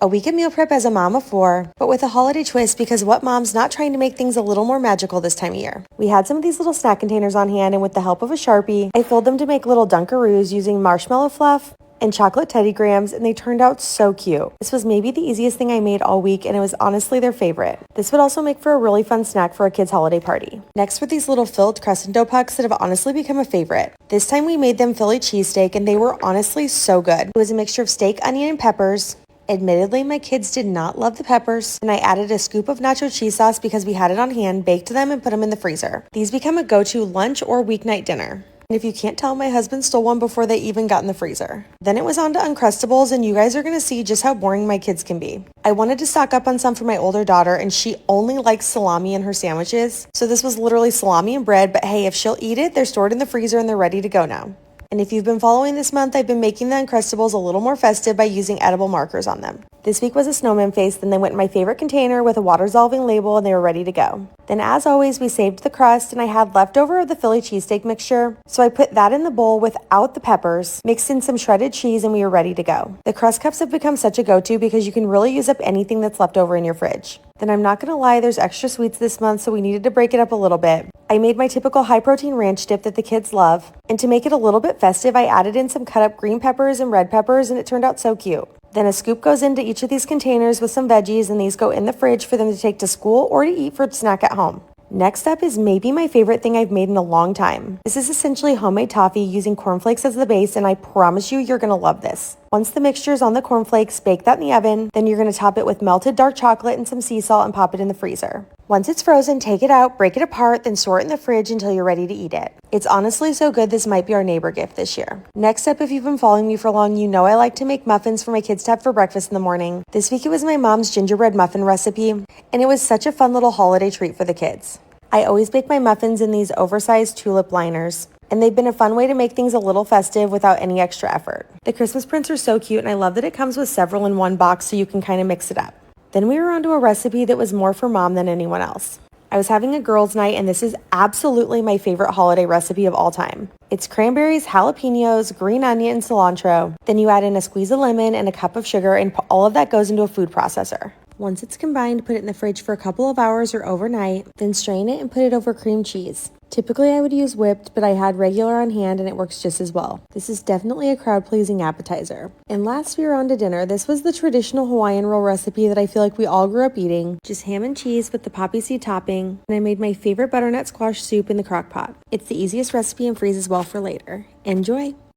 A week of meal prep as a mom of four, but with a holiday twist because what mom's not trying to make things a little more magical this time of year? We had some of these little snack containers on hand, and with the help of a Sharpie, I filled them to make little Dunkaroos using marshmallow fluff and chocolate Teddy Grahams, and they turned out so cute. This was maybe the easiest thing I made all week, and it was honestly their favorite. This would also make for a really fun snack for a kid's holiday party. Next were these little filled crescent dough pucks that have honestly become a favorite. This time we made them Philly cheesesteak, and they were honestly so good. It was a mixture of steak, onion, and peppers. Admittedly, my kids did not love the peppers, and I added a scoop of nacho cheese sauce because we had it on hand, baked them, and put them in the freezer. These become a go-to lunch or weeknight dinner. And if you can't tell, my husband stole one before they even got in the freezer. Then it was on to uncrustables, and you guys are going to see just how boring my kids can be. I wanted to stock up on some for my older daughter, and she only likes salami in her sandwiches. So this was literally salami and bread, but hey, if she'll eat it, they're stored in the freezer and they're ready to go now. And if you've been following this month, I've been making the Uncrustables a little more festive by using edible markers on them. This week was a snowman face, then they went in my favorite container with a water-dissolving label, and they were ready to go. Then as always, we saved the crust, and I had leftover of the Philly cheesesteak mixture, so I put that in the bowl without the peppers, mixed in some shredded cheese, and we were ready to go. The crust cups have become such a go-to because you can really use up anything that's left over in your fridge. Then I'm not gonna lie, there's extra sweets this month, so we needed to break it up a little bit. I made my typical high-protein ranch dip that the kids love, and to make it a little bit festive, I added in some cut-up green peppers and red peppers, and it turned out so cute. Then a scoop goes into each of these containers with some veggies, and these go in the fridge for them to take to school or to eat for a snack at home. Next up is maybe my favorite thing I've made in a long time. This is essentially homemade toffee using cornflakes as the base, and I promise you're gonna love this. Once the mixture is on the cornflakes, bake that in the oven, then you're gonna top it with melted dark chocolate and some sea salt and pop it in the freezer. Once it's frozen, take it out, break it apart, then store it in the fridge until you're ready to eat it. It's honestly so good, this might be our neighbor gift this year. Next up, if you've been following me for long, you know I like to make muffins for my kids to have for breakfast in the morning. This week it was my mom's gingerbread muffin recipe, and it was such a fun little holiday treat for the kids. I always bake my muffins in these oversized tulip liners, and they've been a fun way to make things a little festive without any extra effort. The Christmas prints are so cute, and I love that it comes with several in one box so you can kind of mix it up. Then we were onto a recipe that was more for mom than anyone else. I was having a girls' night, and this is absolutely my favorite holiday recipe of all time. It's cranberries, jalapenos, green onion, and cilantro. Then you add in a squeeze of lemon and a cup of sugar, and all of that goes into a food processor. Once it's combined, put it in the fridge for a couple of hours or overnight, then strain it and put it over cream cheese. Typically I would use whipped, but I had regular on hand and it works just as well. This is definitely a crowd-pleasing appetizer. And last we were on to dinner. This was the traditional Hawaiian roll recipe that I feel like we all grew up eating. Just ham and cheese with the poppy seed topping, and I made my favorite butternut squash soup in the crock pot. It's the easiest recipe and freezes well for later. Enjoy!